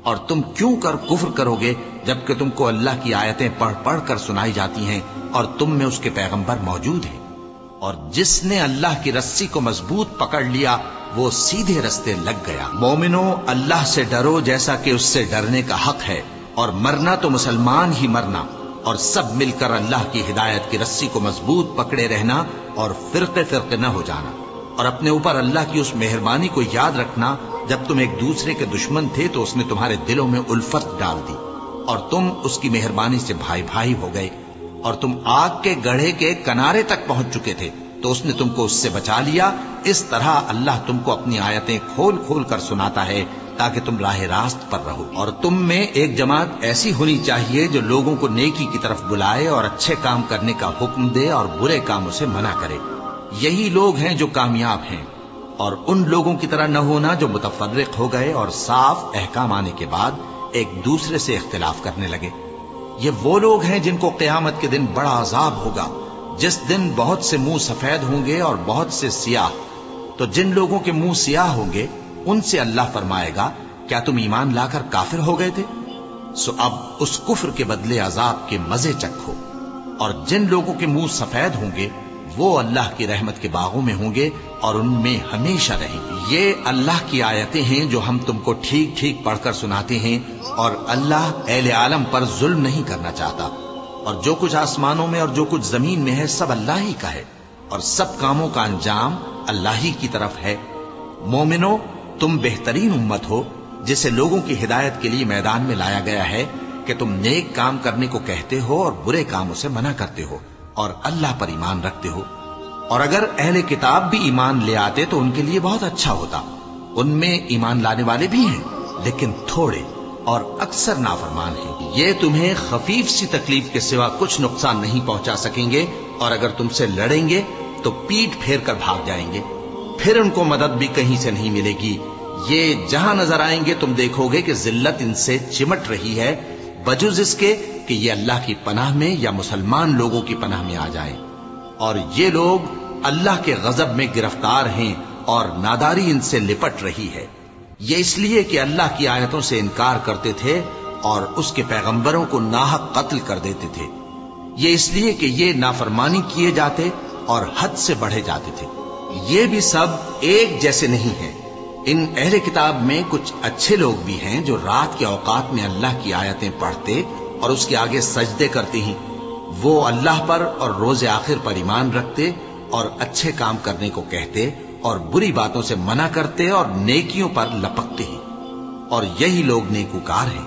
اور تم کیوں کر کفر کرو گے جبکہ تم کو اللہ کی آیتیں پڑھ پڑھ کر سنائی جاتی ہیں اور تم میں اس کے پیغمبر موجود ہیں؟ اور جس نے اللہ کی رسی کو مضبوط پکڑ لیا وہ سیدھے رستے لگ گیا۔ مومنو، اللہ سے ڈرو جیسا کہ اس سے ڈرنے کا حق ہے، اور مرنا تو مسلمان ہی مرنا، اور سب مل کر اللہ کی ہدایت کی رسی کو مضبوط پکڑے رہنا اور فرقے فرقے نہ ہو جانا، اور اپنے اوپر اللہ کی اس مہربانی کو یاد رکھنا جب تم ایک دوسرے کے دشمن تھے تو اس نے تمہارے دلوں میں الفت ڈال دی اور تم اس کی مہربانی سے بھائی بھائی ہو گئے، اور تم آگ کے گڑھے کے کنارے تک پہنچ چکے تھے تو اس نے تم کو اس سے بچا لیا۔ اس طرح اللہ تم کو اپنی آیتیں کھول کھول کر سناتا ہے تاکہ تم راہ راست پر رہو۔ اور تم میں ایک جماعت ایسی ہونی چاہیے جو لوگوں کو نیکی کی طرف بلائے اور اچھے کام کرنے کا حکم دے اور برے کاموں سے منع کرے۔ یہی لوگ ہیں جو کامیاب ہیں، اور ان لوگوں کی طرح نہ ہونا جو متفرق ہو گئے اور صاف احکام آنے کے بعد ایک دوسرے سے اختلاف کرنے لگے۔ یہ وہ لوگ ہیں جن کو قیامت کے دن بڑا عذاب ہوگا، جس دن بہت سے منہ سفید ہوں گے اور بہت سے سیاہ۔ تو جن لوگوں کے منہ سیاہ ہوں گے ان سے اللہ فرمائے گا، کیا تم ایمان لا کر کافر ہو گئے تھے؟ سو اب اس کفر کے بدلے عذاب کے مزے چکھو۔ اور جن لوگوں کے منہ سفید ہوں گے وہ اللہ کی رحمت کے باغوں میں ہوں گے اور ان میں ہمیشہ رہیں گے۔ یہ اللہ کی آیتیں ہیں جو ہم تم کو ٹھیک ٹھیک پڑھ کر سناتے ہیں، اور اللہ اہل عالم پر ظلم نہیں کرنا چاہتا، اور جو کچھ آسمانوں میں اور جو کچھ زمین میں ہے سب اللہ ہی کا ہے، اور سب کاموں کا انجام اللہ ہی کی طرف ہے۔ مومنو، تم بہترین امت ہو جسے لوگوں کی ہدایت کے لیے میدان میں لایا گیا ہے کہ تم نیک کام کرنے کو کہتے ہو اور برے کاموں سے منع کرتے ہو اور اللہ پر ایمان رکھتے ہو۔ اور اگر اہل کتاب بھی ایمان لے آتے تو ان کے لیے بہت اچھا ہوتا، ان میں ایمان لانے والے بھی ہیں لیکن تھوڑے اور اکثر نافرمان ہیں۔ یہ تمہیں خفیف سی تکلیف کے سوا کچھ نقصان نہیں پہنچا سکیں گے، اور اگر تم سے لڑیں گے تو پیٹ پھیر کر بھاگ جائیں گے، پھر ان کو مدد بھی کہیں سے نہیں ملے گی۔ یہ جہاں نظر آئیں گے تم دیکھو گے کہ ذلت ان سے چمٹ رہی ہے، بجز اس کے کہ یہ اللہ کی پناہ میں یا مسلمان لوگوں کی پناہ میں آ جائیں۔ اور یہ لوگ اللہ کے غضب میں گرفتار ہیں اور ناداری ان سے لپٹ رہی ہے۔ یہ اس لیے کہ اللہ کی آیتوں سے انکار کرتے تھے اور اس کے پیغمبروں کو ناحق قتل کر دیتے تھے۔ یہ اس لیے کہ یہ نافرمانی کیے جاتے اور حد سے بڑھے جاتے تھے۔ یہ بھی سب ایک جیسے نہیں ہیں۔ ان اہل کتاب میں کچھ اچھے لوگ بھی ہیں جو رات کے اوقات میں اللہ کی آیتیں پڑھتے اور اس کے آگے سجدے کرتے ہیں۔ وہ اللہ پر اور روز آخر پر ایمان رکھتے اور اچھے کام کرنے کو کہتے اور بری باتوں سے منع کرتے اور نیکیوں پر لپکتے ہیں، اور یہی لوگ نیکوکار ہیں۔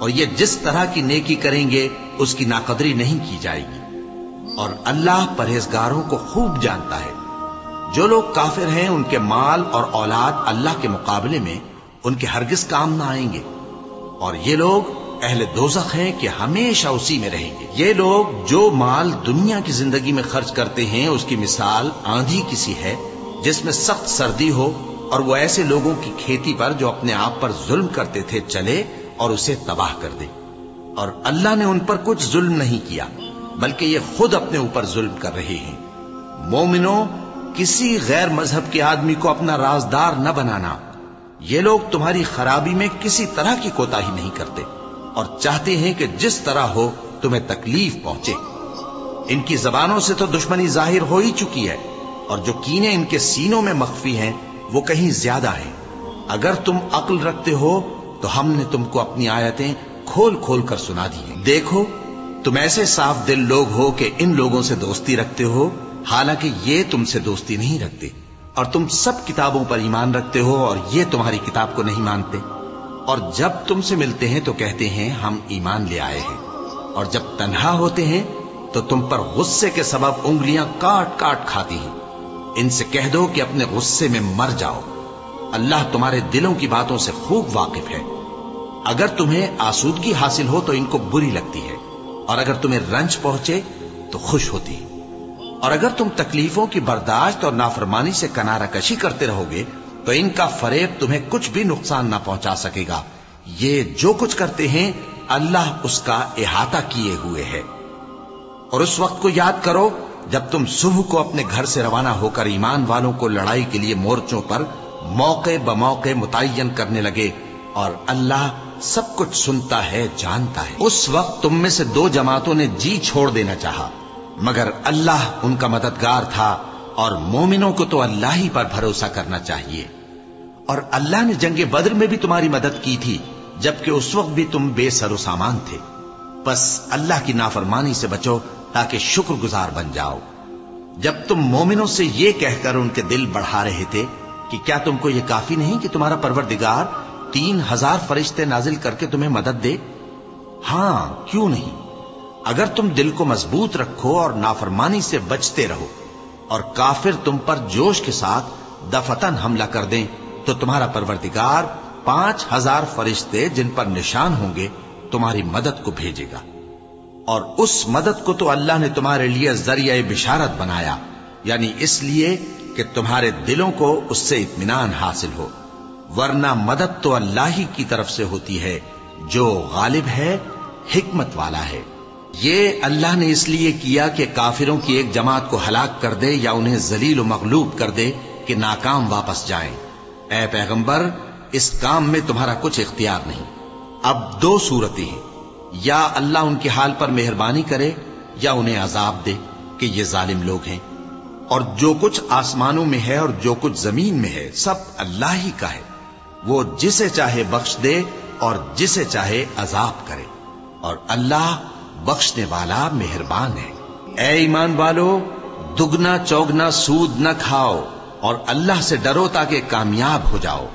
اور یہ جس طرح کی نیکی کریں گے اس کی ناقدری نہیں کی جائے گی، اور اللہ پرہیزگاروں کو خوب جانتا ہے۔ جو لوگ کافر ہیں ان کے مال اور اولاد اللہ کے مقابلے میں ان کے ہرگز کام نہ آئیں گے، اور یہ لوگ اہل دوزخ ہیں کہ ہمیشہ اسی میں رہیں گے۔ یہ لوگ جو مال دنیا کی زندگی میں خرچ کرتے ہیں اس کی مثال آندھی کی سی ہے جس میں سخت سردی ہو، اور وہ ایسے لوگوں کی کھیتی پر جو اپنے آپ پر ظلم کرتے تھے چلے اور اسے تباہ کر دے۔ اور اللہ نے ان پر کچھ ظلم نہیں کیا بلکہ یہ خود اپنے اوپر ظلم کر رہے ہیں۔ مومنو، کسی غیر مذہب کے آدمی کو اپنا رازدار نہ بنانا۔ یہ لوگ تمہاری خرابی میں کسی طرح کی کوتاہی نہیں کرتے اور چاہتے ہیں کہ جس طرح ہو تمہیں تکلیف پہنچے۔ ان کی زبانوں سے تو دشمنی ظاہر ہو ہی چکی ہے، اور جو کینے ان کے سینوں میں مخفی ہیں وہ کہیں زیادہ ہیں۔ اگر تم عقل رکھتے ہو تو ہم نے تم کو اپنی آیتیں کھول کھول کر سنا دی ہیں۔ دیکھو، تم ایسے صاف دل لوگ ہو کہ ان لوگوں سے دوستی رکھتے ہو حالانکہ یہ تم سے دوستی نہیں رکھتے، اور تم سب کتابوں پر ایمان رکھتے ہو اور یہ تمہاری کتاب کو نہیں مانتے، اور جب تم سے ملتے ہیں تو کہتے ہیں ہم ایمان لے آئے ہیں، اور جب تنہا ہوتے ہیں تو تم پر غصے کے سبب انگلیاں کاٹ کاٹ کھاتی ہیں۔ ان سے کہہ دو کہ اپنے غصے میں مر جاؤ، اللہ تمہارے دلوں کی باتوں سے خوب واقف ہے۔ اگر تمہیں آسودگی حاصل ہو تو ان کو بری لگتی ہے، اور اگر تمہیں رنج پہنچے تو خوش ہوتی ہے۔ اور اگر تم تکلیفوں کی برداشت اور نافرمانی سے کنارہ کشی کرتے رہو گے تو ان کا فریب تمہیں کچھ بھی نقصان نہ پہنچا سکے گا۔ یہ جو کچھ کرتے ہیں اللہ اس کا احاطہ کیے ہوئے ہے۔ اور اس وقت کو یاد کرو جب تم صبح کو اپنے گھر سے روانہ ہو کر ایمان والوں کو لڑائی کے لیے مورچوں پر موقع بموقع متعین کرنے لگے اور اللہ سب کچھ سنتا ہے، جانتا ہے۔ اس وقت تم میں سے 2 جماعتوں نے جی چھوڑ دینا چاہا، مگر اللہ ان کا مددگار تھا، اور مومنوں کو تو اللہ ہی پر بھروسہ کرنا چاہیے۔ اور اللہ نے جنگ بدر میں بھی تمہاری مدد کی تھی، جبکہ اس وقت بھی تم بے سر و سامان تھے۔ بس اللہ کی نافرمانی سے بچو تاکہ شکر گزار بن جاؤ۔ جب تم مومنوں سے یہ کہہ کر ان کے دل بڑھا رہے تھے کہ کیا تم کو یہ کافی نہیں کہ تمہارا پروردگار 3000 فرشتے نازل کر کے تمہیں مدد دے؟ ہاں، کیوں نہیں؟ اگر تم دل کو مضبوط رکھو اور نافرمانی سے بچتے رہو، اور کافر تم پر جوش کے ساتھ دفتن حملہ کر دیں، تو تمہارا پروردگار 5000 فرشتے جن پر نشان ہوں گے تمہاری مدد کو بھیجے گا۔ اور اس مدد کو تو اللہ نے تمہارے لیے ذریعہ بشارت بنایا، یعنی اس لیے کہ تمہارے دلوں کو اس سے اطمینان حاصل ہو، ورنہ مدد تو اللہ ہی کی طرف سے ہوتی ہے جو غالب ہے، حکمت والا ہے۔ یہ اللہ نے اس لیے کیا کہ کافروں کی ایک جماعت کو ہلاک کر دے یا انہیں ذلیل و مغلوب کر دے کہ ناکام واپس جائیں۔ اے پیغمبر، اس کام میں تمہارا کچھ اختیار نہیں۔ اب 2 صورتیں ہیں، یا اللہ ان کے حال پر مہربانی کرے یا انہیں عذاب دے کہ یہ ظالم لوگ ہیں۔ اور جو کچھ آسمانوں میں ہے اور جو کچھ زمین میں ہے سب اللہ ہی کا ہے، وہ جسے چاہے بخش دے اور جسے چاہے عذاب کرے، اور اللہ بخشنے والا مہربان ہے۔ اے ایمان والو، دگنا چوگنا سود نہ کھاؤ، اور اللہ سے ڈرو تاکہ کامیاب ہو جاؤ،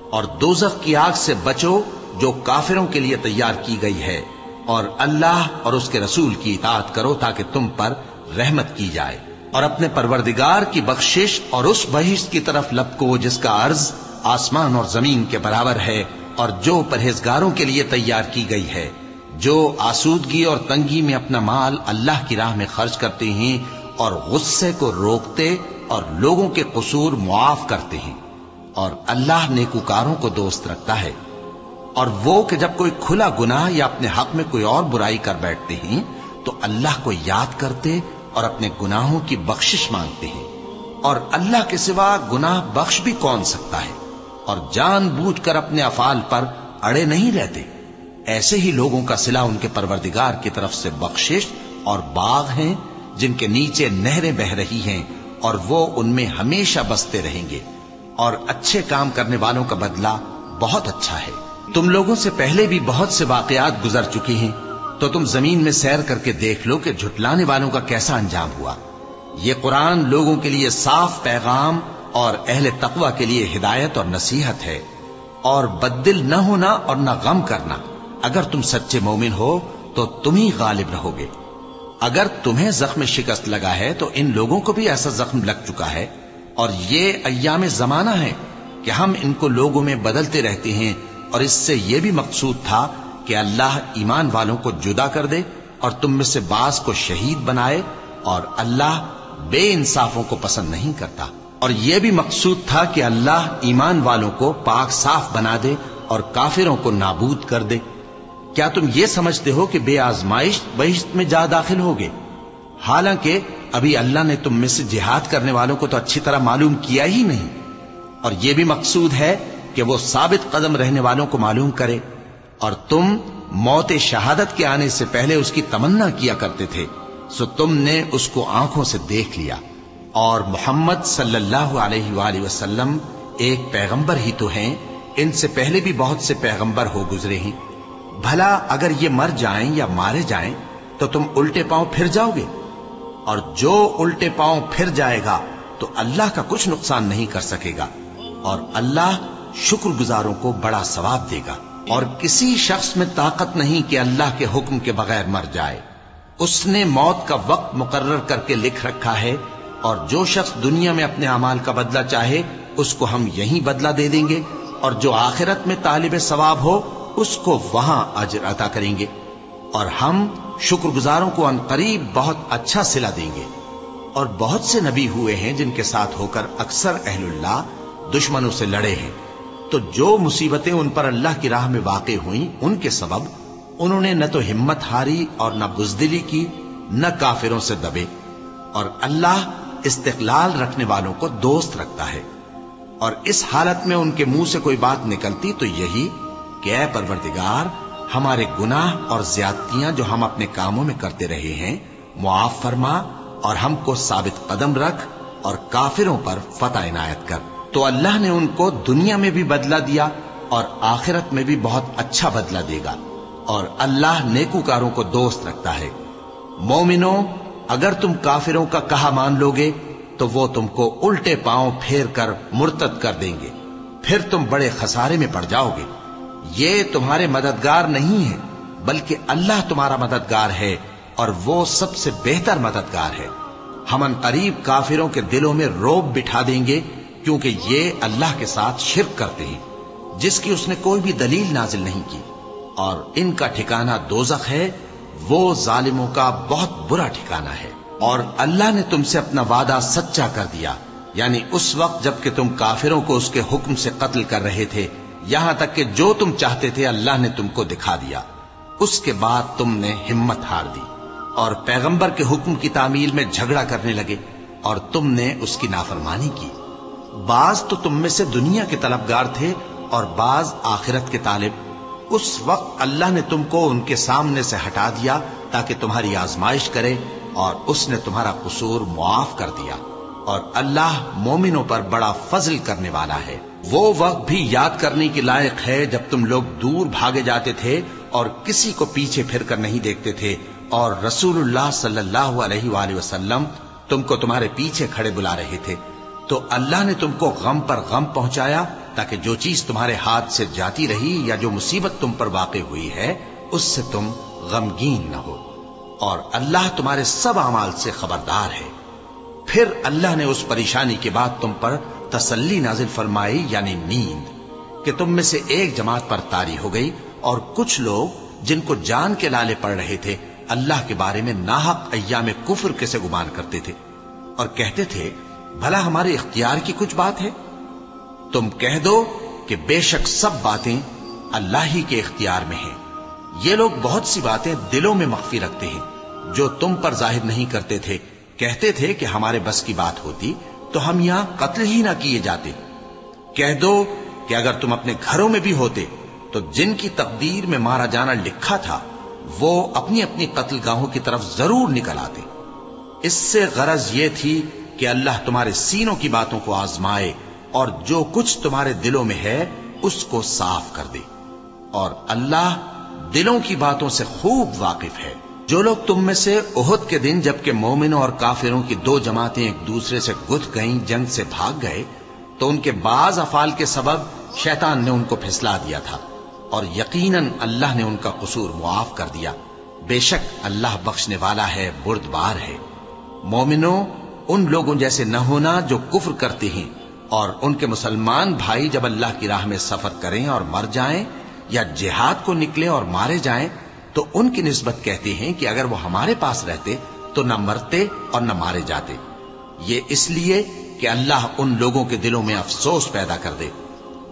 اور دوزخ کی آگ سے بچو جو کافروں کے لیے تیار کی گئی ہے، اور اللہ اور اس کے رسول کی اطاعت کرو تاکہ تم پر رحمت کی جائے، اور اپنے پروردگار کی بخشش اور اس بہشت کی طرف لپکو جس کا عرض آسمان اور زمین کے برابر ہے، اور جو پرہیزگاروں کے لیے تیار کی گئی ہے، جو آسودگی اور تنگی میں اپنا مال اللہ کی راہ میں خرچ کرتے ہیں، اور غصے کو روکتے اور لوگوں کے قصور معاف کرتے ہیں، اور اللہ نیکوکاروں کو دوست رکھتا ہے۔ اور وہ کہ جب کوئی کھلا گناہ یا اپنے حق میں کوئی اور برائی کر بیٹھتے ہیں تو اللہ کو یاد کرتے اور اپنے گناہوں کی بخشش مانگتے ہیں، اور اللہ کے سوا گناہ بخش بھی کون سکتا ہے، اور جان بوجھ کر اپنے افعال پر اڑے نہیں رہتے۔ ایسے ہی لوگوں کا صلہ ان کے پروردگار کی طرف سے بخشش اور باغ ہیں جن کے نیچے نہریں بہ رہی ہیں، اور وہ ان میں ہمیشہ بستے رہیں گے، اور اچھے کام کرنے والوں کا بدلہ بہت اچھا ہے۔ تم لوگوں سے پہلے بھی بہت سے واقعات گزر چکے ہیں، تو تم زمین میں سیر کر کے دیکھ لو کہ جھٹلانے والوں کا کیسا انجام ہوا۔ یہ قرآن لوگوں کے لیے صاف پیغام اور اہل تقوی کے لیے ہدایت اور نصیحت ہے۔ اور بددل نہ ہونا اور نہ غم کرنا، اگر تم سچے مومن ہو تو تم ہی غالب رہو گے۔ اگر تمہیں زخم شکست لگا ہے تو ان لوگوں کو بھی ایسا زخم لگ چکا ہے، اور یہ ایام زمانہ ہے کہ ہم ان کو لوگوں میں بدلتے رہتے ہیں، اور اس سے یہ بھی مقصود تھا کہ اللہ ایمان والوں کو جدا کر دے اور تم میں سے بعض کو شہید بنائے، اور اللہ بے انصافوں کو پسند نہیں کرتا۔ اور یہ بھی مقصود تھا کہ اللہ ایمان والوں کو پاک صاف بنا دے اور کافروں کو نابود کر دے۔ کیا تم یہ سمجھتے ہو کہ بے آزمائش بہشت میں جا داخل ہوگے؟ حالانکہ ابھی اللہ نے تم میں سے جہاد کرنے والوں کو تو اچھی طرح معلوم کیا ہی نہیں۔ اور یہ بھی مقصود ہے کہ وہ ثابت قدم رہنے والوں کو معلوم کرے، اور تم موت شہادت کے آنے سے پہلے اس کی تمنا کیا کرتے تھے، سو تم نے اس کو آنکھوں سے دیکھ لیا۔ اور محمد صلی اللہ علیہ وآلہ وسلم ایک پیغمبر ہی تو ہیں، ان سے پہلے بھی بہت سے پیغمبر ہو گزرے ہیں۔ بھلا اگر یہ مر جائیں یا مارے جائیں تو تم الٹے پاؤں پھر جاؤ گے؟ اور جو الٹے پاؤں پھر جائے گا تو اللہ کا کچھ نقصان نہیں کر سکے گا، اور اللہ شکر گزاروں کو بڑا ثواب دے گا۔ اور کسی شخص میں طاقت نہیں کہ اللہ کے حکم کے بغیر مر جائے، اس نے موت کا وقت مقرر کر کے لکھ رکھا ہے، اور جو شخص دنیا میں اپنے اعمال کا بدلہ چاہے اس کو ہم یہیں بدلہ دے دیں گے، اور جو آخرت میں طالب ثواب ہو اس کو وہاں اجر عطا کریں گے، اور ہم شکر گزاروں کو ان قریب بہت اچھا صلہ دیں گے۔ اور بہت سے نبی ہوئے ہیں جن کے ساتھ ہو کر اکثر اہل اللہ دشمنوں سے لڑے ہیں، تو جو مصیبتیں ان پر اللہ کی راہ میں واقع ہوئیں ان کے سبب انہوں نے نہ تو ہمت ہاری اور نہ بزدلی کی، نہ کافروں سے دبے، اور اللہ استقلال رکھنے والوں کو دوست رکھتا ہے۔ اور اس حالت میں ان کے منہ سے کوئی بات نکلتی تو یہی کہ اے پروردگار، ہمارے گناہ اور زیادتیاں جو ہم اپنے کاموں میں کرتے رہے ہیں معاف فرما، اور ہم کو ثابت قدم رکھ اور کافروں پر فتح عنایت کر۔ تو اللہ نے ان کو دنیا میں بھی بدلہ دیا اور آخرت میں بھی بہت اچھا بدلہ دے گا، اور اللہ نیکوکاروں کو دوست رکھتا ہے۔ مومنوں، اگر تم کافروں کا کہا مان لوگے تو وہ تم کو الٹے پاؤں پھیر کر مرتد کر دیں گے، پھر تم بڑے خسارے میں پڑ جاؤ گے۔ یہ تمہارے مددگار نہیں ہے بلکہ اللہ تمہارا مددگار ہے، اور وہ سب سے بہتر مددگار ہے۔ ہم ان قریب کافروں کے دلوں میں رعب بٹھا دیں گے، کیونکہ یہ اللہ کے ساتھ شرک کرتے ہیں جس کی اس نے کوئی بھی دلیل نازل نہیں کی، اور ان کا ٹھکانہ دوزخ ہے، وہ ظالموں کا بہت برا ٹھکانہ ہے۔ اور اللہ نے تم سے اپنا وعدہ سچا کر دیا، یعنی اس وقت جب کہ تم کافروں کو اس کے حکم سے قتل کر رہے تھے، یہاں تک کہ جو تم چاہتے تھے اللہ نے تم کو دکھا دیا۔ اس کے بعد تم نے ہمت ہار دی اور پیغمبر کے حکم کی تعمیل میں جھگڑا کرنے لگے، اور تم نے اس کی نافرمانی کی۔ بعض تو تم میں سے دنیا کے طلبگار تھے اور بعض آخرت کے طالب۔ اس وقت اللہ نے تم کو ان کے سامنے سے ہٹا دیا تاکہ تمہاری آزمائش کرے، اور اس نے تمہارا قصور معاف کر دیا، اور اللہ مومنوں پر بڑا فضل کرنے والا ہے۔ وہ وقت بھی یاد کرنے کے لائق ہے جب تم لوگ دور بھاگے جاتے تھے اور کسی کو پیچھے پھر کر نہیں دیکھتے تھے، اور رسول اللہ صلی اللہ علیہ وآلہ وسلم تم کو تمہارے پیچھے کھڑے بلا رہے تھے، تو اللہ نے تم کو غم پر غم پہنچایا تاکہ جو چیز تمہارے ہاتھ سے جاتی رہی یا جو مصیبت تم پر واقع ہوئی ہے اس سے تم غمگین نہ ہو، اور اللہ تمہارے سب اعمال سے خبردار ہے۔ پھر اللہ نے اس پریشانی کے بعد تم پر تسلی نازل فرمائی، یعنی نیند، کہ تم میں سے ایک جماعت پر طاری ہو گئی، اور کچھ لوگ جن کو جان کے لالے پڑ رہے تھے اللہ کے بارے میں ناحق ایام کفر کے سے گمان کرتے تھے، اور کہتے تھے بھلا ہمارے اختیار کی کچھ بات ہے؟ تم کہہ دو کہ بے شک سب باتیں اللہ ہی کے اختیار میں ہیں۔ یہ لوگ بہت سی باتیں دلوں میں مخفی رکھتے ہیں جو تم پر ظاہر نہیں کرتے تھے۔ کہتے تھے کہ ہمارے بس کی بات ہوتی تو ہم یہاں قتل ہی نہ کیے جاتے۔ کہہ دو کہ اگر تم اپنے گھروں میں بھی ہوتے تو جن کی تقدیر میں مارا جانا لکھا تھا وہ اپنی اپنی قتل گاہوں کی طرف ضرور نکل آتے۔ اس سے غرض یہ تھی کہ اللہ تمہارے سینوں کی باتوں کو آزمائے اور جو کچھ تمہارے دلوں میں ہے اس کو صاف کر دے، اور اللہ دلوں کی باتوں سے خوب واقف ہے۔ جو لوگ تم میں سے احد کے دن جبکہ مومنوں اور کافروں کی دو جماعتیں ایک دوسرے سے گتھ گئیں جنگ سے بھاگ گئے تو ان کے بعض افعال کے سبب شیطان نے ان کو پھسلا دیا تھا، اور یقیناً اللہ نے ان کا قصور معاف کر دیا۔ بے شک اللہ بخشنے والا ہے، بردبار ہے۔ مومنوں، ان لوگوں جیسے نہ ہونا جو کفر کرتے ہیں، اور ان کے مسلمان بھائی جب اللہ کی راہ میں سفر کریں اور مر جائیں یا جہاد کو نکلیں اور مارے جائیں تو ان کی نسبت کہتے ہیں کہ اگر وہ ہمارے پاس رہتے تو نہ مرتے اور نہ مارے جاتے۔ یہ اس لیے کہ اللہ ان لوگوں کے دلوں میں افسوس پیدا کر دے،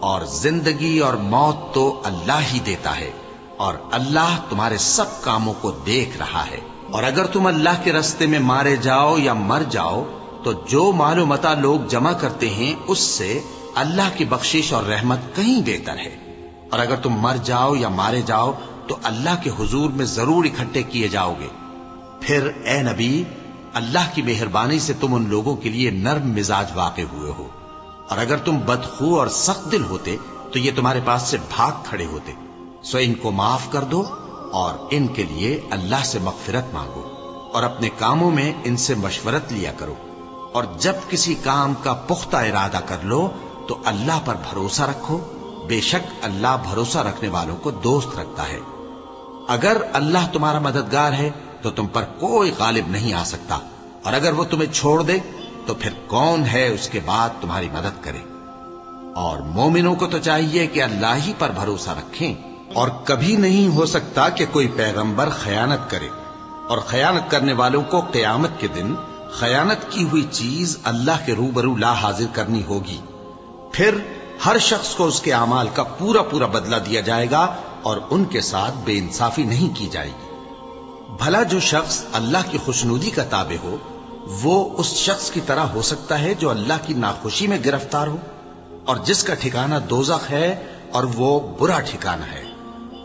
اور زندگی اور موت تو اللہ ہی دیتا ہے، اور اللہ تمہارے سب کاموں کو دیکھ رہا ہے۔ اور اگر تم اللہ کے راستے میں مارے جاؤ یا مر جاؤ تو جو مال و متاع لوگ جمع کرتے ہیں اس سے اللہ کی بخشش اور رحمت کہیں بہتر ہے، اور اگر تم مر جاؤ یا مارے جاؤ تو اللہ کے حضور میں ضرور اکٹھے کیے جاؤ گے۔ پھر اے نبی، اللہ کی مہربانی سے تم ان لوگوں کے لیے نرم مزاج واقع ہوئے ہو، اور اگر تم بدخو اور سخت دل ہوتے تو یہ تمہارے پاس سے بھاگ کھڑے ہوتے۔ سو ان کو معاف کر دو اور ان کے لیے اللہ سے مغفرت مانگو، اور اپنے کاموں میں ان سے مشورت لیا کرو، اور جب کسی کام کا پختہ ارادہ کر لو تو اللہ پر بھروسہ رکھو، بے شک اللہ بھروسہ رکھنے والوں کو دوست رکھتا ہے۔ اگر اللہ تمہارا مددگار ہے تو تم پر کوئی غالب نہیں آ سکتا، اور اگر وہ تمہیں چھوڑ دے تو پھر کون ہے اس کے بعد تمہاری مدد کرے۔ اور مومنوں کو تو چاہیے کہ اللہ ہی پر بھروسہ رکھیں، اور کبھی نہیں ہو سکتا کہ کوئی پیغمبر خیانت کرے، اور خیانت کرنے والوں کو قیامت کے دن خیانت کی ہوئی چیز اللہ کے روبرو لا حاضر کرنی ہوگی۔ پھر ہر شخص کو اس کے اعمال کا پورا پورا بدلہ دیا جائے گا، اور ان کے ساتھ بے انصافی نہیں کی جائے گی۔ بھلا جو شخص اللہ کی خوشنودی کا تابع ہو وہ اس شخص کی طرح ہو سکتا ہے جو اللہ کی ناخوشی میں گرفتار ہو، اور جس کا ٹھکانہ دوزخ ہے اور وہ برا ٹھکانہ ہے۔